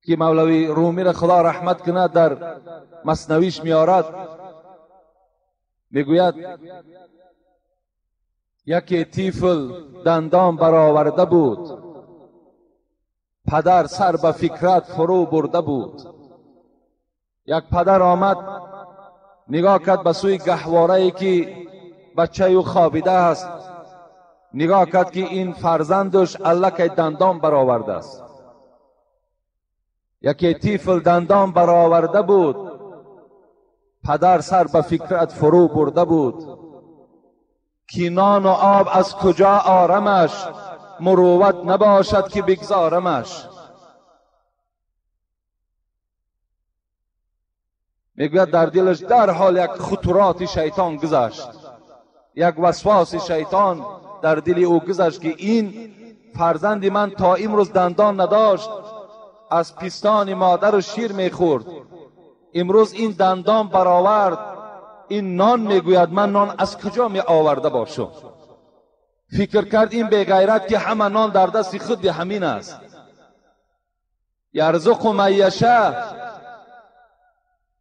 که مولوی رومی را خدا رحمت کنه در مثنویش میارد، میگوید یکی طفل دندان برآورده بود، پدر سر به فکرت فرو برده بود. یک پدر آمد نگاه کرد به سوی گهواره ای که بچه او خوابیده است، نگاه کرد که این فرزندش الکی دندان برآورده است. یکی طفل دندان برآورده بود، پدر سر به فکرت فرو برده بود. کی نان و آب از کجا آرمش، مروت نباشد که بگذارمش. میگوید در دلش در حال یک خطرات شیطان گذشت، یک وسواس شیطان در دل او گذشت که این فرزند من تا امروز دندان نداشت، از پیستان مادر شیر میخورد، امروز این دندان برآورد، این نان میگوید من نان از کجا می آورده باشم. فکر کرد این بی غیرت که همه نان در دست خود همین است. یرزق من یشاء،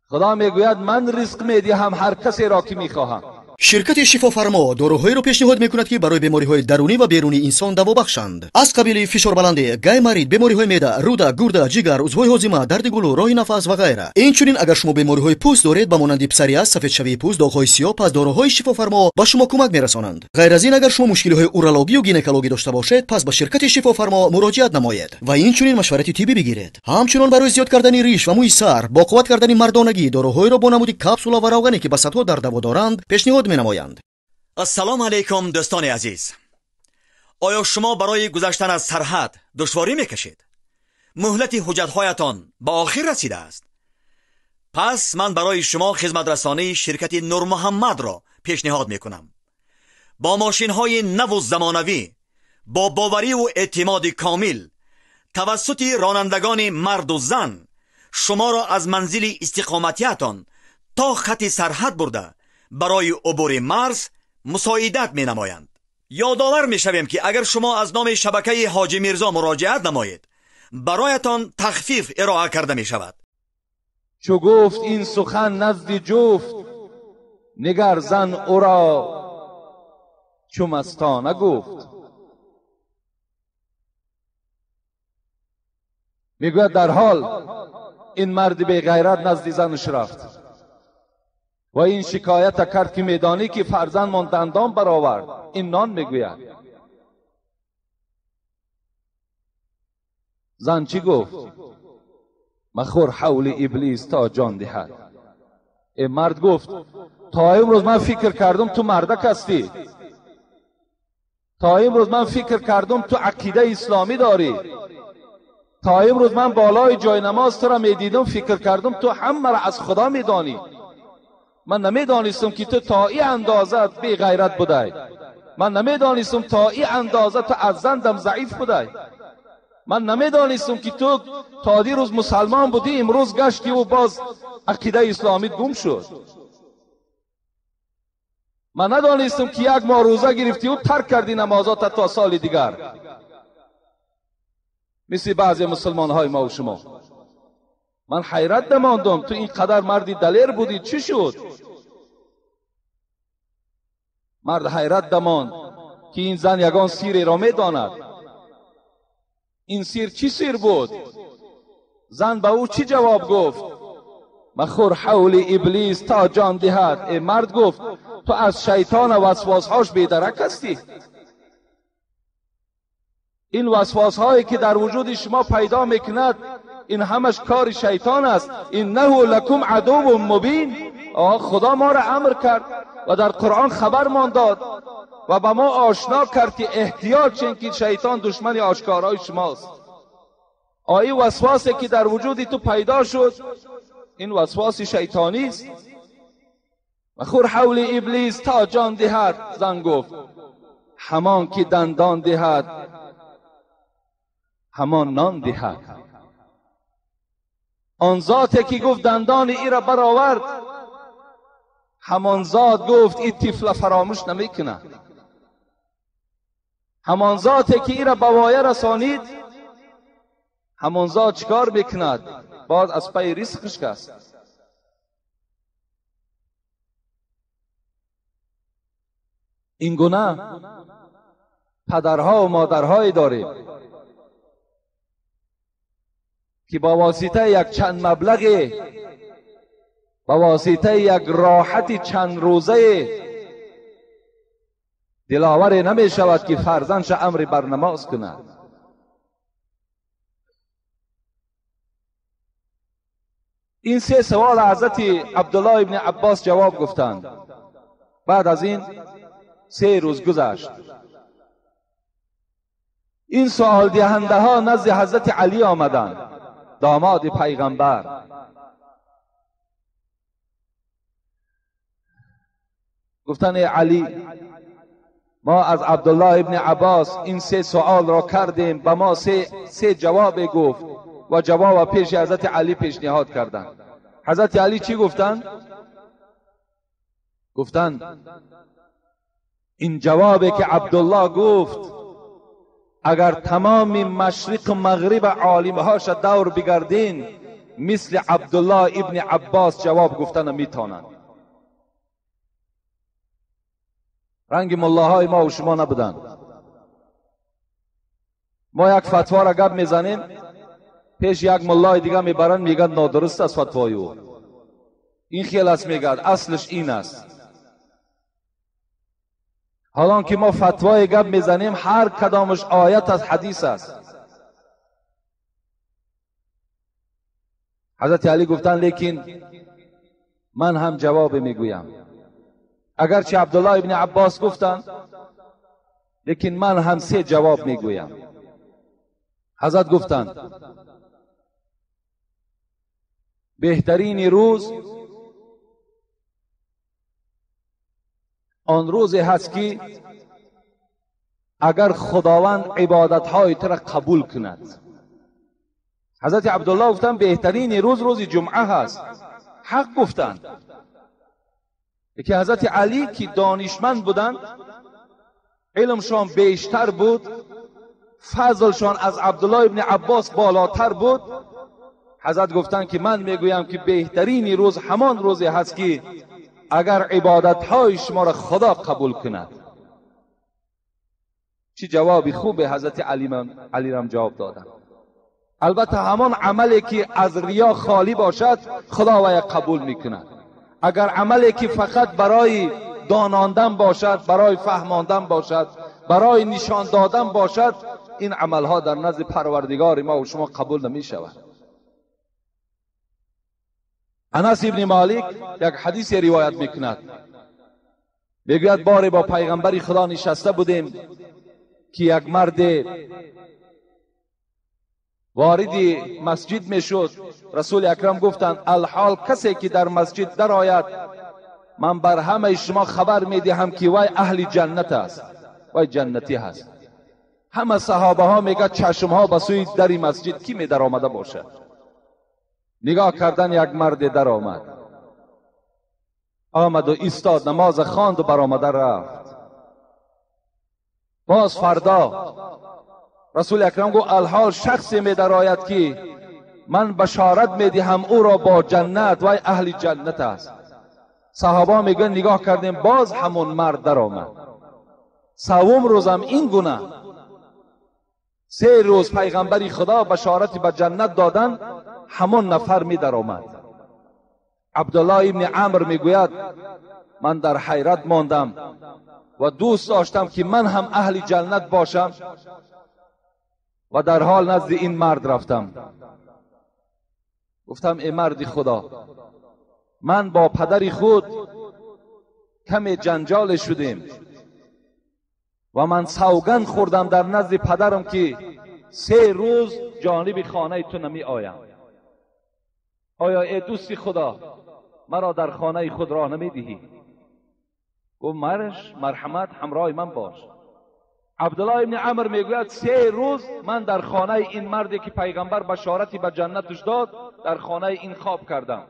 خدا میگوید من رزق میدهم هر کسی را که میخواهم. شرکت شفافرما داروهایی را پیشنهاد میکند که برای بیماری‌های درونی و بیرونی انسان دوا بخشند. از قبیل فشار بلندی، گای مرید، بیماری‌های معده، روده، گرده، جگر، عضوهای هاضمه، درد گلو، راه نفس و غیره. اینچنین اگر شما بیماری‌های پوست دارید به مانند پسریاس، سفید شوی پوست، داغ‌های سیاه، پس داروهای شفافرما به شما کمک میرسانند. غیر از این اگر شما مشکل‌های اورولوژی و گینکولوژی داشته باشید، پس به شرکت شفافرما مراجعت نمایید و اینچنین مشورت طبی بگیرید. همچنین برای زیاد کردن ریش و موی سر، با قوت کردن مردانگی، داروهایی را با نمود کپسول و روغنی که به صدها در دوا دارند پیشنهاد می‌نمایند. السلام علیکم دوستان عزیز. آیا شما برای گذشتن از سرحد دشواری میکشید؟ مهلت حجت‌هایتان به آخر رسیده است. پس من برای شما خدمت رسانی شرکت نور محمد را پیشنهاد میکنم. با ماشین‌های نو و زمانوی، با باوری و اعتماد کامل، توسط رانندگان مرد و زن، شما را از منزل استقامتیتان تا خط سرحد برده برای عبور مرز مساعدت می نمایند. یادآور می شویم که اگر شما از نام شبکه حاجی میرزا مراجعت نمایید، برایتان تخفیف ارائه کرده می شود. چو گفت این سخن نزد جفت، نگر زن او را چو مستانه گفت. میگوید در حال این مرد بی غیرت نزد زنش رفت و این شکایت کرد که میدانی که فرزند من دندان برآورد، این نان میگوید. زن چی گفت؟ مخور حول ابلیس تا جان دهد. این مرد گفت تا امروز من فکر کردم تو مردک هستی، تا امروز من فکر کردم تو عقیده اسلامی داری، تا امروز من بالای جای نماز تو را میدیدم فکر کردم تو همه را از خدا میدانی. من نمیدانستم که تو تا این اندازت بی غیرت بودی، من نمیدانستم تا این اندازت تو از زندم ضعیف بودی، من نمیدانستم که تو تا دیروز مسلمان بودی امروز گشتی و باز عقیده اسلامی گم شد. من ندانستم که یک ماه روزه گرفتی و ترک کردی نمازات تا سال دیگر، مثل بعضی مسلمان های ما و شما. من حیرت نماندم تو این قدر مردی دلیر بودی، چی شد؟ مرد حیرت نماند که این زن یگان سیری را میداند. این سیر چی سیر بود؟ زن به او چی جواب گفت؟ مخور حول ابلیس تا جان دهد. این مرد گفت تو از شیطان و وسواسهاش بیدرک هستی. این وسواسهایی که در وجود شما پیدا میکند این همش کار شیطان است. انه لکم عدو مبین. خدا ما را امر کرد و در قرآن خبر مان داد و به ما آشنا کرد که احتیاط چین که شیطان دشمن آشکارای شماست. این وسواسی که در وجود تو پیدا شد این وسواس شیطانی است. مخور حول ابلیس تا جان دهد. زن گفت همان که دندان دهد همان نان دهد. آن ذاتی که گفت دندان ای را برآورد، همان ذات گفت این طفل فراموش نمیکنه. همان ذاتی که ای را به وایه رسانید همون ذات چیکار میکند؟ باز از پای رزقش است. این گونه پدرها و مادرهایی داریم که با واسطه یک چند مبلغ، با واسطه یک راحت چند روزه دلاور نمی شود که فرزندش امر بر نماز کند. این سه سوال حضرت عبدالله ابن عباس جواب گفتند. بعد از این 3 روز گذشت. این سوال دهنده ها نزد حضرت علی آمدند، داماد پیغمبر. گفتند علی، ما از عبدالله ابن عباس این 3 سوال را کردیم، به ما 3 جواب گفت و جواب پیش حضرت علی پیشنهاد کردند. حضرت علی چی گفتند؟ گفتند این جوابی که عبدالله گفت اگر تمام مشرق و مغرب عالمهاش دور بگردین مثل عبدالله ابن عباس جواب گفتن میتونند. رنگ ملاهای ما و شما نبودن. ما یک فتوا را گپ میزنیم، پیش یک ملای دیگه میبرن میگن نادرست است فتوای او. این خیال است میگن اصلش این است. حالا که ما فتوای گپ میزنیم هر کدامش آیت از حدیث است. حضرت علی گفتن لیکن من هم جواب میگویم. اگرچه عبدالله ابن عباس گفتن لیکن من هم 3 جواب میگویم. حضرت گفتند بهترین روز آن روزی هست که اگر خداوند عبادتهای تو را قبول کند. حضرت عبدالله گفتن بهترین روز جمعه هست. حق گفتند. که حضرت علی که دانشمند بودند، علمشان بیشتر بود، فضلشان از عبدالله ابن عباس بالاتر بود، حضرت گفتند که من میگویم که بهترین روز همان روزی هست که اگر عبادتهای شما را خدا قبول کند. چه جوابی خوبه حضرت علی رام جواب دادن. البته همان عملی که از ریا خالی باشد خدا وی قبول میکند. اگر عملی که فقط برای داناندن باشد، برای فهماندن باشد، برای نشان دادن باشد، این عملها در نزد پروردگار ما و شما قبول نمی شود. انس ابن مالک یک حدیث روایت میکند، میگوید باری با پیغمبر خدا نشسته بودیم که یک مرد وارد مسجد میشد. رسول اکرم گفتند الحال کسی که در مسجد در آید من بر همه شما خبر میدهم که وی اهل جنت است، وی جنتی هست. همه صحابه ها میگه چشم ها به سوی در مسجد کی می در آمده باشد. نگاه کردن یک مرد در آمد و ایستاد، نماز خواند و برآمده رفت. باز فردا رسول اکرم گفت الحال شخصی می در آید که من بشارت میدهم او را با جنت و اهل جنت است. صحابه میگن نگاه کردیم باز همون مرد در آمد. 3 روزم این گونه 3 روز پیغمبری خدا بشارت به جنت دادن، همون نفر می در آمد. عبدالله ابن عمرو میگوید من در حیرت ماندم و دوست داشتم که من هم اهل جنت باشم و در حال نزد این مرد رفتم. گفتم ای مرد خدا، من با پدر خود کمی جنجال شدیم و من سوگند خوردم در نزد پدرم که 3 روز جانب خانه تو نمی آیم. آیا ای دوستی خدا مرا در خانه خود راه نمی دهی؟ گفت مرحمت همراه من باش. عبدالله ابن عمرو میگوید 3 روز من در خانه این مردی که پیغمبر بشارتی به جنتش داد در خانه این خواب کردم.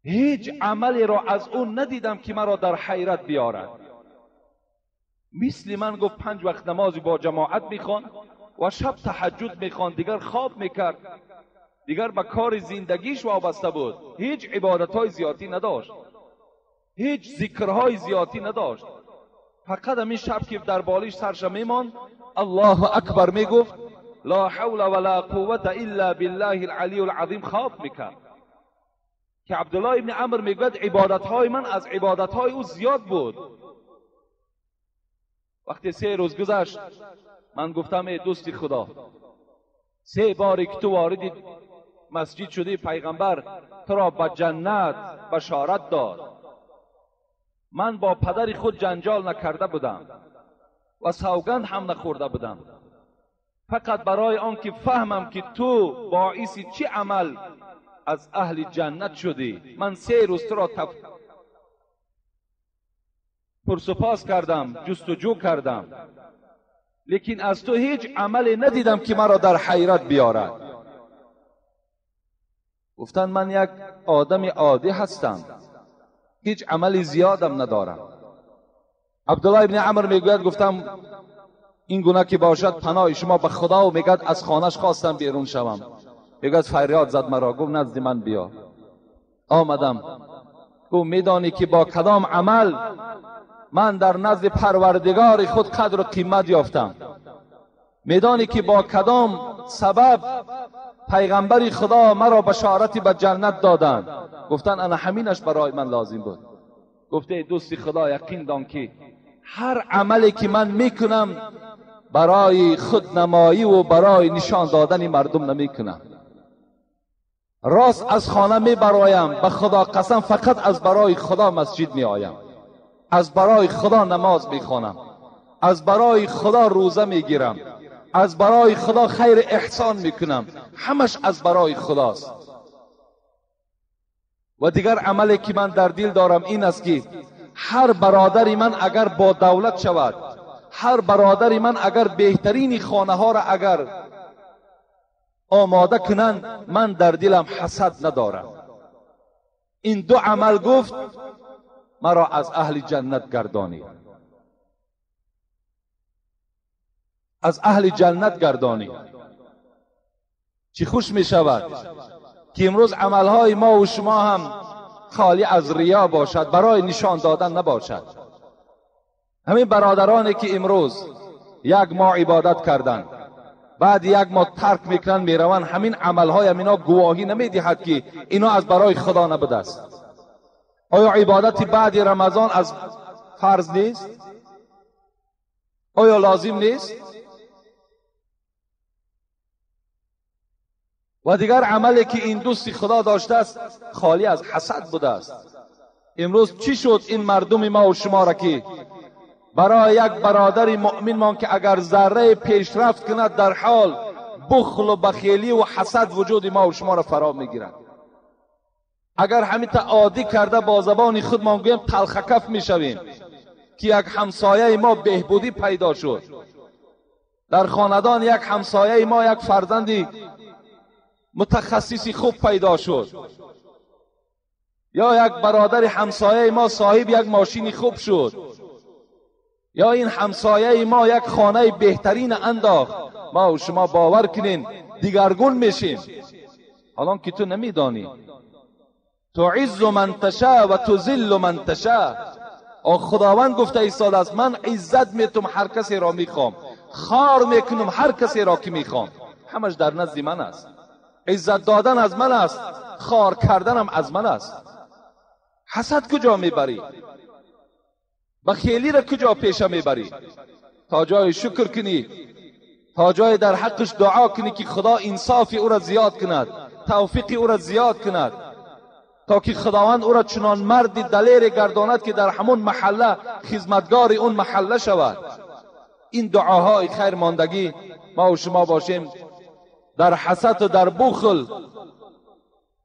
هیچ عملی را از اون ندیدم که مرا در حیرت بیارد. مثل من گفت 5 وقت نمازی با جماعت میخوان، و شب تهجد میخواند، دیگر خواب میکرد، دیگر به کار زندگیش وابسته بود، هیچ عبادتهای زیادی نداشت، هیچ ذکرهای زیادی نداشت، فقط همین شب که در بالش سرش میماند الله اکبر میگفت، لا حول ولا قوت الا بالله العلی العظیم خواب میکرد. که عبدالله ابن عمرو میگوید عبادتهای من از عبادتهای او زیاد بود. وقتی 3 روز گذشت من گفتم ای دوستی خدا، 3 باری که تو وارد مسجد شدی پیغمبر تو را به جنت بشارت داد، من با پدر خود جنجال نکرده بودم و سوگند هم نخورده بودم، فقط برای آن که فهمم که تو باعث چی عمل از اهل جنت شدی، من 3 روز تو را پرسپاس کردم، جستجو کردم، لیکن از تو هیچ عملی ندیدم که مرا در حیرت بیارد. گفتن من یک آدم عادی هستم، هیچ عملی زیادم ندارم. عبدالله ابن عمرو میگوید گفتم این گونه که باشد پناه شما به خدا، و میگد از خانهش خواستم بیرون شوم، میگد فریاد زد مرا، گفت نزد من بیا. آمدم، گفت میدانی که با کدام عمل من در نزد پروردگار خود قدر و قیمت یافتم، میدانی که با کدام سبب پیغمبر خدا مرا بشارتی به جنت دادند. گفتن انا همینش برای من لازم بود. گفته دوستی خدا یقین دان که هر عملی که من میکنم برای خودنمایی و برای نشان دادن مردم نمیکنم، راست از خانه میبرایم، به خدا قسم فقط از برای خدا مسجد میآیم، از برای خدا نماز میخوانم، از برای خدا روزه میگیرم، از برای خدا خیر احسان میکنم، همش از برای خداست. و دیگر عملی که من در دل دارم این است که هر برادری من اگر با دولت شود، هر برادری من اگر بهترین خانه ها را اگر آماده کنند، من در دلم حسد ندارم. این 2 عمل گفت مرا از اهل جنت گردانی، از اهل جنت گردانی. چی خوش می شود که امروز عملهای ما و شما هم خالی از ریا باشد، برای نشان دادن نباشد. همین برادرانی که امروز 1 ماه عبادت کردند، بعد 1 ماه ترک میکنن میروند، همین عملهای همینا گواهی نمیدهد که اینا از برای خدا نبوده است. آیا عبادت بعد رمضان از فرض نیست؟ آیا لازم نیست؟ و دیگر عملی که این دوستی خدا داشته است خالی از حسد بوده است. امروز چی شد این مردم ما و شما را که برای یک برادر مؤمن مان که اگر ذره پیشرفت کند در حال بخل و بخیلی و حسد وجود ما و شما را فرا میگیرد. اگر همین تا عادی کرده با زبان خود ما گویم تلخکف میشویم که یک همسایه ما بهبودی پیدا شد، در خاندان یک همسایه ما یک فرزندی متخصصی خوب پیدا شد، یا یک برادر همسایه ما صاحب یک ماشینی خوب شد، یا این همسایه ما یک خانه بهترین انداخت، ما و شما باور کنین دیگرگون میشیم. حالا که تو نمیدانی، تعز من تشاء و تذل من تشاء. خداوند گفته ایستاد است من عزت میتم هر کسی را میخوام، خار میکنم هر کسی را که میخوام، همش در نزد من است. عزت دادن از من است، خار کردنم از من است. حسد کجا میبری؟ بخیلی را کجا پیشه میبری؟ تا جای شکر کنی، تا جای در حقش دعا کنی که خدا انصاف او را زیاد کند، توفیق او را زیاد کند، تا که خداوند او را چنان مرد دلیر گرداند که در همون محله خدمتگار اون محله شود. این دعاهای خیر ماندگی ما و شما باشیم در حسد و در بخل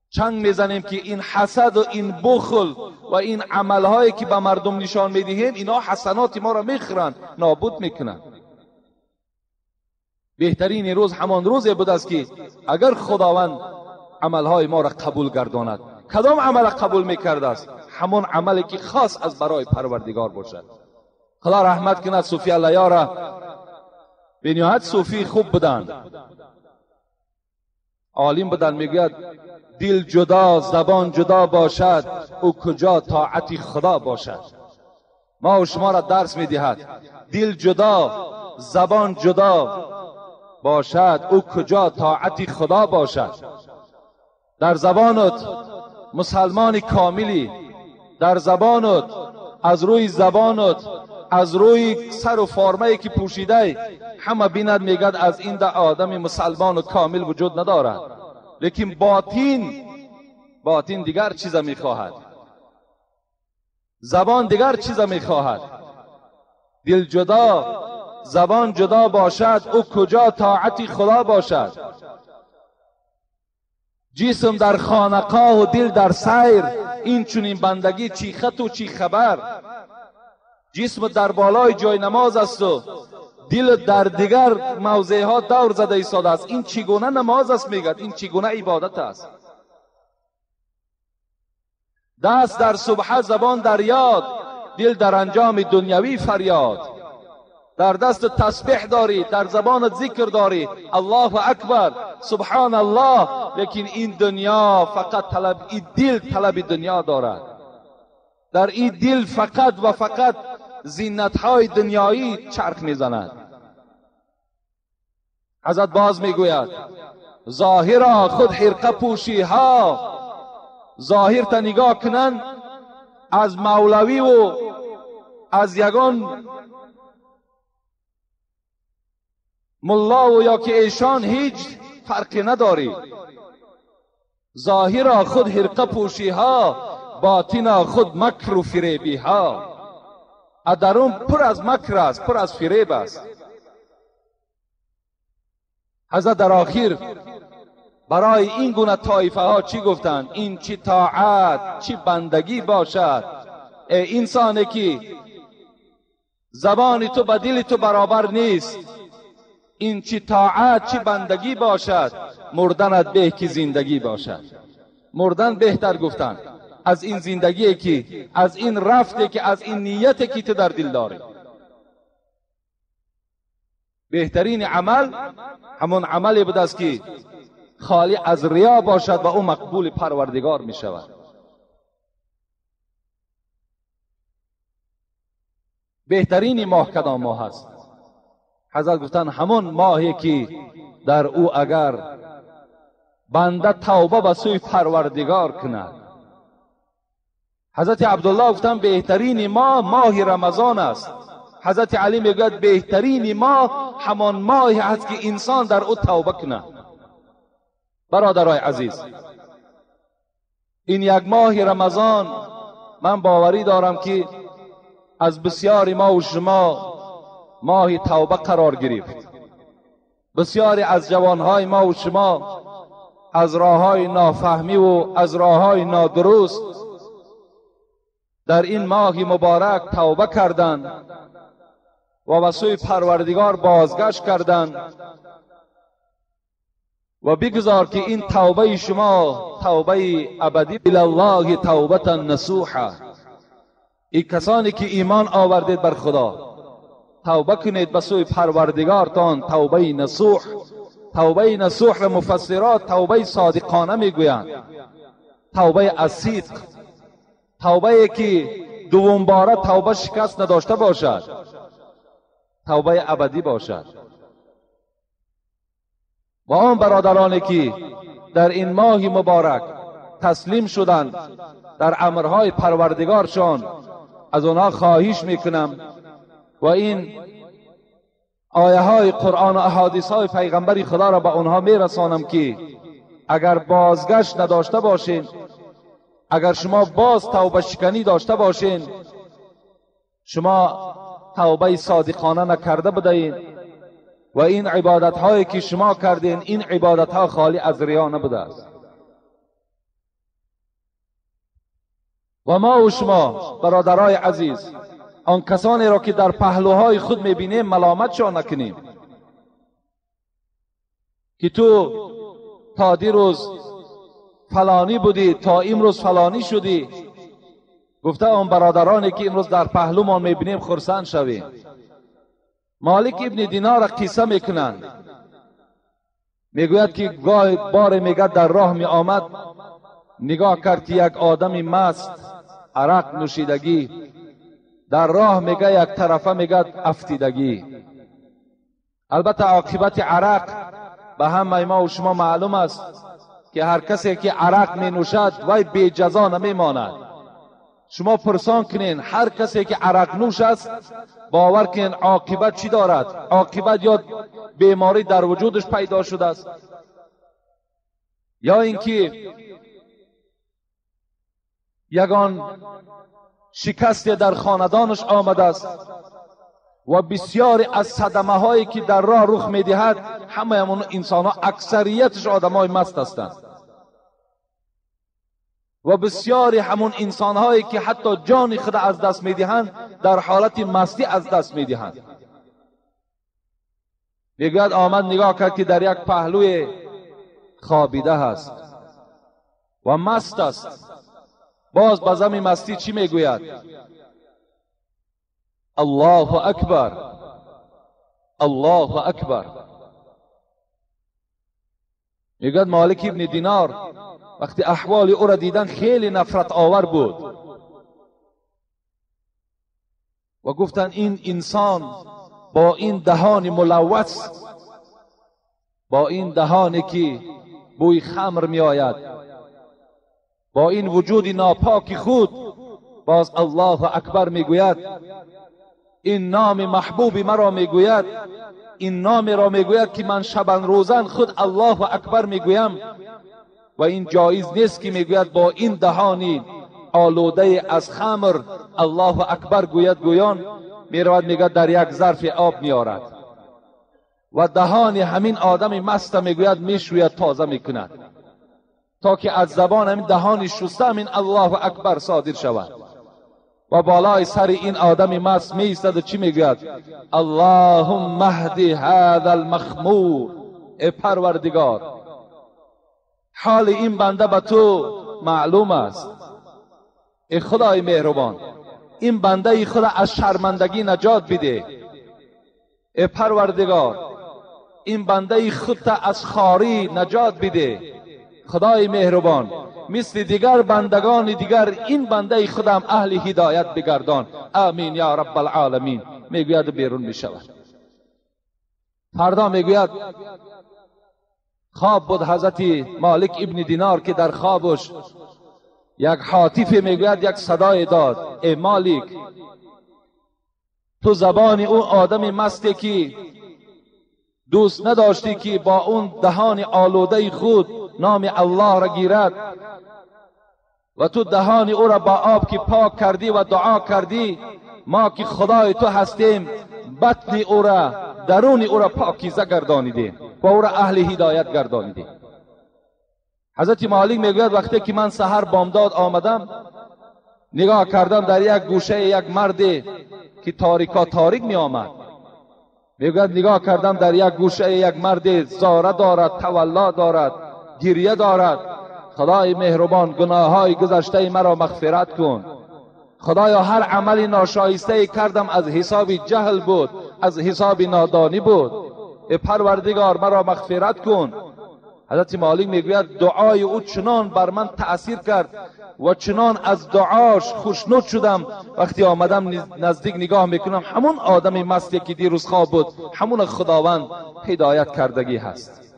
چنگ میزنیم که این حسد و این بخل و این عملهایی که به مردم نشان میدهیم اینا حسنات ما را میخورند، نابود میکنند. بهترین روز همان روزی بود است که اگر خداوند عملهای ما را قبول گرداند. کدام عمل قبول میکرده است؟ همون عملی که خاص از برای پروردگار باشد. خدا رحمت کند صوفی الله را به نهایت صوفی خوب بودن، عالم بودن. میگوید دل جدا زبان جدا باشد، او کجا طاعت خدا باشد. ما و شما را درس میدهد دل جدا زبان جدا باشد، او کجا طاعت خدا باشد. در زبانت مسلمان کاملی، در زبانت از روی زبانت از روی سر و فرمه‌ای که پوشیده همه بیند میگد از این ده آدم مسلمان و کامل وجود ندارد. لیکن باطن دیگر چیز میخواهد، زبان دیگر چیز میخواهد. دل جدا زبان جدا باشد، او کجا طاعت خدا باشد. جسم در خانقاه و دل در سیر، این چنین بندگی چی خط و چی خبر. جسم در بالای جای نماز است و دل در دیگر موضع ها دور زده ایستاده است. این چگونه نماز است میگد، این چگونه عبادت است. دست در سبحه زبان در یاد، دل در انجام دنیوی فریاد. در دست تسبیح داری، در زبانت ذکر داری، الله اکبر سبحان الله، لیکن این دنیا فقط طلب، این دل طلب دنیا دارد. در این دل فقط و فقط زینت‌های دنیایی چرخ میزند. حضرت باز میگوید ظاهرا خود حرقه پوشی ها، ظاهر تا نگاه کنن از مولوی و از یگان ملا و یا که ایشان هیچ فرقی نداری. ظاهرا خود حرقه پوشی ها، باطنا خود مکر و فریبی ها. درون پر از مکر است، پر از فریب است. حضرت در آخر برای این گونه طایفه ها چی گفتند؟ این چی طاعت چی بندگی باشد ای انسانی که زبان تو با دل تو برابر نیست. این چی طاعت چی بندگی باشد، مردنت به که زندگی باشد. مردن بهتر گفتند از این زندگی که، از این رفته که، از این نیت که تو در دل داری. بهترین عمل همون عملی بود است که خالی از ریا باشد و او مقبول پروردگار می شود. بهترین ماه کدام ماه هست؟ حضرت گفتن همون ماهی که در او اگر بنده توبه به سوی پروردگار کند. حضرت عبدالله گفتن بهترین ماه ماه رمضان است. حضرت علی میگوید بهترین ماه همان ماهی است که انسان در او توبه کند. برادرای عزیز، این یک ماه رمضان من باوری دارم که از بسیاری ما و شما ماه توبه قرار گرفت. بسیاری از جوانهای ما و شما از راههای نافهمی و از راههای نادرست در این ماه مبارک توبه کردند و به سوی پروردگار بازگشت کردند. و بگذار که این توبه شما توبه ابدی الی الله توبه نصوحه. این کسانی که ایمان آوردید بر خدا توبه کنید به سوی پروردگارتان توبه نصوح. توبه نصوح را مفسرات توبه صادقانه میگویند. توبه از صدق، توبه که دوم باره توبه شکست نداشته باشد، توبه ابدی باشد. و آن برادرانی که در این ماه مبارک تسلیم شدند در امرهای پروردگارشان، از آنها خواهش میکنم و این آیه های قرآن و احادیث های پیغمبر خدا را به آنها میرسانم که اگر بازگشت نداشته باشین، اگر شما باز توبه شکنی داشته باشین، شما توبه صادقانه نکرده بدهین و این عبادت هایی که شما کردین این عبادت ها خالی از ریا نبوده است. و ما و شما برادرای عزیز، آن کسانی را که در پهلوهای خود میبینیم ملامتشان نکنیم که تو تا دیروز فلانی بودی، تا امروز فلانی شدی. گفته آن برادرانی که امروز در پهلومان میبینیم خرسند شویم. مالک ابن دینار قصه میکنند، میگوید که گاه بار میگه در راه می آمد، نگاه کرد که یک آدمی مست عرق نوشیدگی، در راه میگه یک طرفه میگه افتیدگی. البته عاقبت عرق به همه ما و شما معلوم است که هر کسی که عرق می نوشد وای بی جزا نمی ماند. شما پرسان کنین هر کسی که عرق نوش است باور کنین عاقبت چی دارد؟ عاقبت یا بیماری در وجودش پیدا شده است، یا اینکه یگان شکست در خاندانش آمده است و بسیاری از صدمه هایی که در راه رخ می دهد همه همون انسان ها اکثریتش آدم های مست هستند و بسیاری همون انسان هایی که حتی جان خود از دست می دهند در حالت مستی از دست می دهند. میگوید آمد نگاه کرد که در یک پهلوی خوابیده هست و مست است. باز بزم مستی چی میگوید؟ الله اکبر، الله اکبر. میگوید مالک ابن دینار وقتی احوال او را دیدن خیلی نفرت آور بود و گفتن این انسان با این دهان ملوث، با این دهانی که بوی خمر می آید، با این وجود ناپاک خود باز الله اکبر می گوید. این نام محبوب مرا می گوید، این نام را می گوید که من شبن روزن خود الله اکبر می گویم و این جایز نیست که می گوید با این دهانی آلوده از خمر الله اکبر گوید. گویان می رود می گوید در یک ظرف آب می آرد و دهان همین آدم مست می گوید می شوید تازه می کند تا که از زبان همین دهانی شسته همین الله اکبر صادر شود و بالای سر این آدم مست می ایستد و چی می گوید؟ اللهم اهدی هذا المخمور. ای پروردگار حال این بنده به تو معلوم است، ای خدای مهربان این بنده ای خدا از شرمندگی نجات بده. ای پروردگار این بنده ای خودت از خاری نجات بده. خدای مهربان مثل دیگر بندگان دیگر این بنده ای خودم اهل هدایت بگردان. آمین یا رب العالمین. میگوید بیرون میشود. فردا میگوید خواب بود حضرت مالک ابن دینار که در خوابش یک هاتف میگوید یک صدای داد، ای مالک تو زبان اون آدم مستی که دوست نداشتی که با اون دهان آلوده خود نام الله را گیرد و تو دهان او را با آب که پاک کردی و دعا کردی، ما که خدای تو هستیم بطن او را درون او را پاکیزه گردانیدیم و او را اهل هدایت گردانیدیم. حضرت مالک میگوید وقتی که من سحر بامداد آمدم نگاه کردم در یک گوشه یک مردی که تاریکا تاریک می آمد. میگوید نگاه کردم در یک گوشه یک مرد زاره دارد، تولا دارد، گریه دارد. خدای مهربان گناههای گذشته مرا مغفرت کن. خدایا هر عمل ناشایسته کردم از حساب جهل بود، از حساب نادانی بود. ای پروردگار مرا مغفرت کن. حضرت مالک میگوید دعای او چنان بر من تأثیر کرد و چنان از دعاش خوشنود شدم وقتی آمدم نزدیک نگاه میکنم همون آدم مستی که دیروز خواب بود همون خداوند هدایت کردگی هست.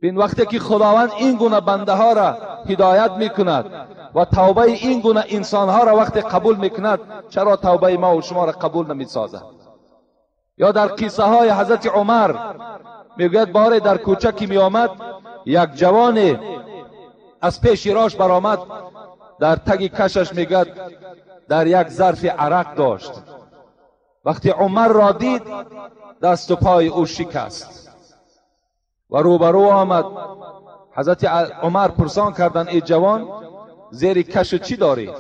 بین وقتی که خداوند این گونه بنده ها را هدایت میکند و توبه این گونه انسان ها را وقتی قبول میکند، چرا توبه ما و شما را قبول نمیسازد؟ یا در قصه های حضرت عمر میگوید باره در کوچه که می آمد یک جوان از پیش راش برآمد، در تگ کشش میگوید در یک ظرف عرق داشت. وقتی عمر را دید دست و پای او شکست و روبرو آمد. حضرت عمر پرسان کردن ای جوان زیر کش چی داری؟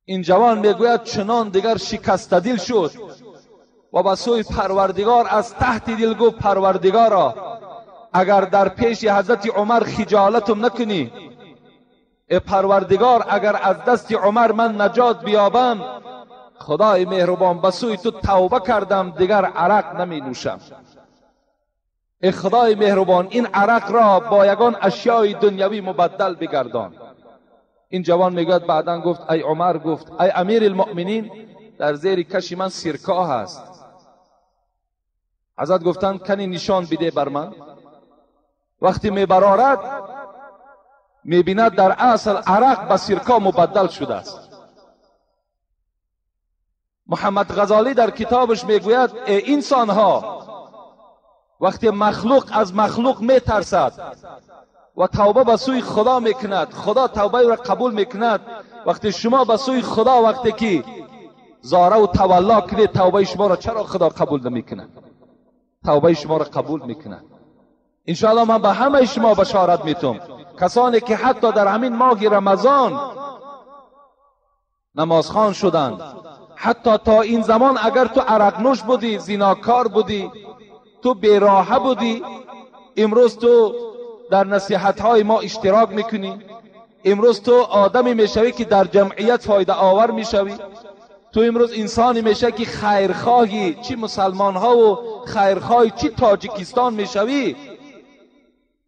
این جوان میگوید چنان دیگر شکست دل شد و به سوی پروردگار از تحت دل گفت پروردگارا اگر در پیش حضرت عمر خجالتم نکنی، ای پروردگار اگر از دست عمر من نجات بیابم، خدای مهربان به سوی تو توبه کردم، دیگر عرق نمی نوشم. ای خدای مهربان این عرق را با یگان اشیای دنیوی مبدل بگردان. این جوان میگوید بعداً گفت ای عمر، گفت ای امیر المؤمنین، در زیر کشی من سرکه هست. حضرت گفتند کنی نشان بده بر من. وقتی میبرارد میبیند در اصل عرق به سرکه مبدل شده است. محمد غزالی در کتابش میگوید ای انسان ها، وقتی مخلوق از مخلوق میترسد و توبه به سوی خدا میکند، خدا توبه را قبول میکند. وقتی شما به سوی خدا وقتی که زاره و تولا کنید، توبه شما را چرا خدا قبول نمیکند؟ توبه شما را قبول میکند. انشاءالله من به همه شما بشارت میتم، کسانی که حتی در همین ماه رمضان نمازخوان شدند، حتی تا این زمان اگر تو عرق نوش بودی، زیناکار بودی، تو بیراهه بودی، امروز تو در نصیحت های ما اشتراک میکنی، امروز تو آدمی میشوی که در جمعیت فایده آور میشوی، تو امروز انسانی میشه که خیرخواهی چی مسلمان ها و خیرخواهی چی تاجیکستان میشوی.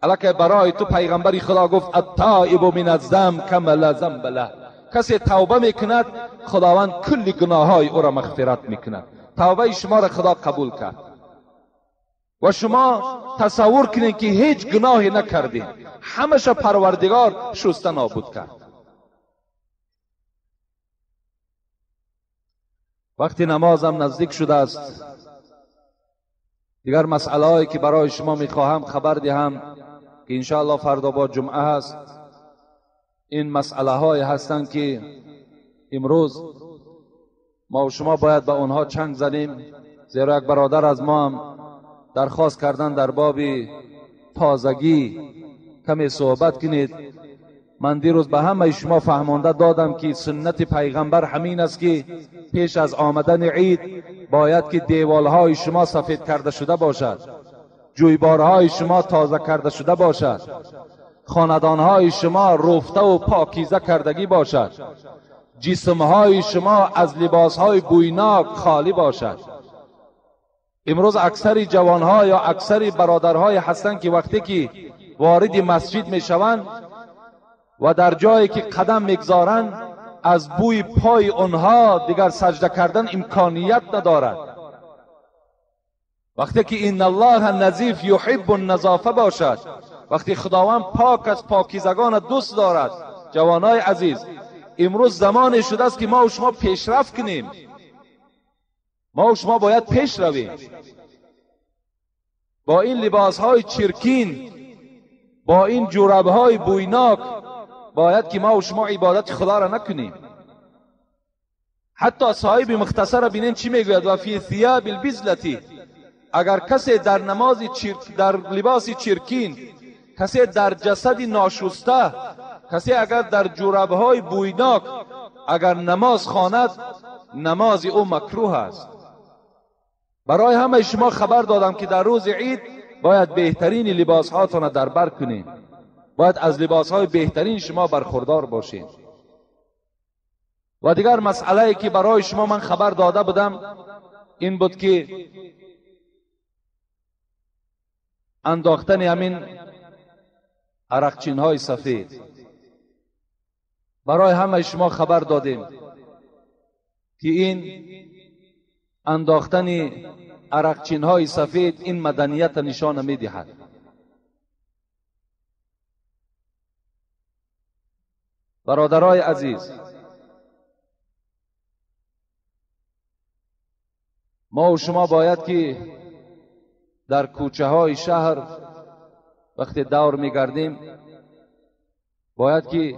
الکه برای تو پیغمبری خدا گفت التائب من الذنب کما لا ذنب له. کسی توبه میکند خداوند کل گناه های او را مغفرت میکند. توبه شما را خدا قبول کرد و شما تصور کنید که هیچ گناهی نکردید، همش پروردگار شسته نابود کرد. وقتی نمازم نزدیک شده است، دیگر مسئله هایی که برای شما میخواهم خبر دهم که انشاءالله فردا با جمعه هست، این مسئله های هستند که امروز ما و شما باید به اونها چنگ زنیم. زیرا یک برادر از ما هم درخواست کردن در باب تازگی کمی صحبت کنید. من دیروز به همه شما فهمانده دادم که سنت پیغمبر همین است که پیش از آمدن عید باید که دیوالهای شما سفید کرده شده باشد، جویبارهای شما تازه کرده شده باشد، خاندانهای شما رفته و پاکیزه کردگی باشد، جسمهای شما از لباسهای بویناک خالی باشد. امروز اکثر جوانها یا اکثر برادرهای هستند که وقتی که وارد مسجد میشوند و در جایی که قدم میگذارند از بوی پای آنها دیگر سجده کردن امکانیت ندارد. وقتی که ان الله نظیف یحب النظافه باشد، وقتی خداوند پاک از پاکیزگان دوست دارد. جوانای عزیز، امروز زمانی شده است که ما و شما پیشرفت کنیم. ما و شما باید پیش رویم. با این لباسهای چرکین، با این جورابهای بویناک باید که ما و شما عبادت خدا را نکنیم. حتی صاحب مختصر بینین چی میگوید؟ و فی ثیاب البزلتی، اگر کسی در نماز در لباس چرکین، کسی در جسد ناشسته، کسی اگر در جورابهای بویناک اگر نماز خواند، نماز او مکروه است. برای همه شما خبر دادم که در روز عید باید بهترین لباس هاتون در بر کنید، باید از لباس های بهترین شما برخوردار باشید. و دیگر مسئله که برای شما من خبر داده بودم این بود که انداختن همین عرقچین های سفید. برای همه شما خبر دادیم که این انداختن عرقچین های سفید این مدنیت نشان می دهد. برادرای عزیز، ما و شما باید که در کوچه های شهر وقتی دور می گردیم باید که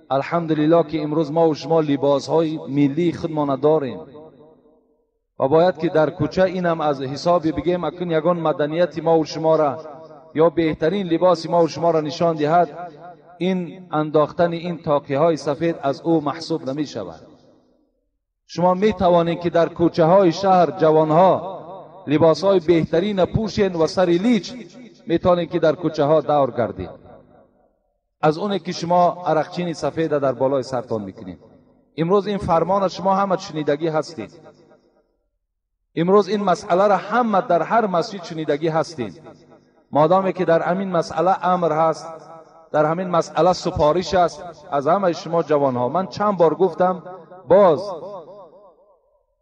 الحمدلله که امروز ما و شما لباس های ملی خودمان داریم و باید که در کوچه اینم از حسابی بگیم اکنون یگان مدنیت ما و شما را یا بهترین لباس ما و شما را نشان دهد، این انداختن این تاقی های سفید از او محسوب نمی شود. شما می توانید که در کوچه های شهر جوانها لباس های بهترین پوشین و سر لیچ می توانید که در کوچه ها دور گردید، از اونه که شما عرقچین سفید در بالای سرتان میکنید. امروز این فرمان شما همه شنیدگی هستید. امروز این مسئله را همه در هر مسجد شنیدگی هستید. مادامی که در همین مسئله امر هست، در همین مسئله سفارش است از همه شما جوان ها. من چند بار گفتم، باز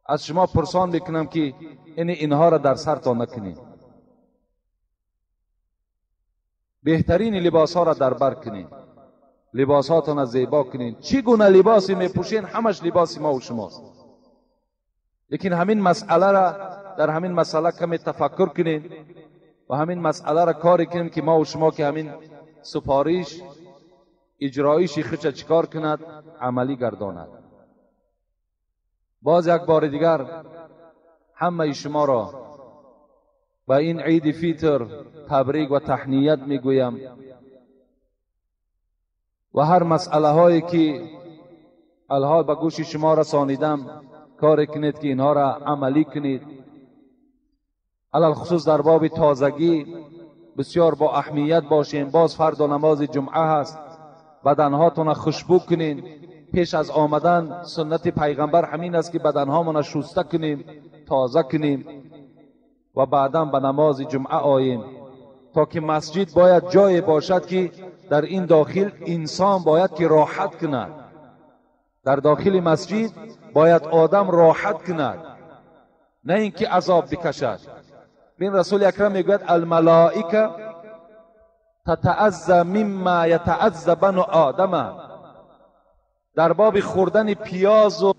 از شما پرسان میکنم که اینها را در سرتان نکنید. بهترین لباس ها را در بر کنید، لباساتون را زیبا کنید. چی گونه لباسی میپوشین همش لباس ما و شماست. لیکن همین مسئله را در همین مسئله کمی تفکر کنید و همین مسئله را کاری کنیم که ما و شما که همین سفارش اجرایش خچ چکار کند، عملی گرداند. باز یک بار دیگر همه شما را با این عید فیتر تبریک و تهنیت میگویم و هر مسئله هایی که الحال به گوش شما رسانیدم کار کنید که اینها را عملی کنید. علل خصوص در باب تازگی بسیار با اهمیت باشین. باز فردا نماز جمعه هست، بدنهاتون خوشبو کنین. پیش از آمدن سنت پیغمبر همین است که بدنهامون شسته کنیم، تازه کنیم و بعدا به نماز جمعه آییم. تا که مسجد باید جای باشد که در این داخل انسان باید که راحت کند. در داخل مسجد باید آدم راحت کند، نه اینکه عذاب بکشد. بین رسول اکرم میگوید الملائکه تتعذى مما يتعذى بنو آدم. در باب خوردن پیاز و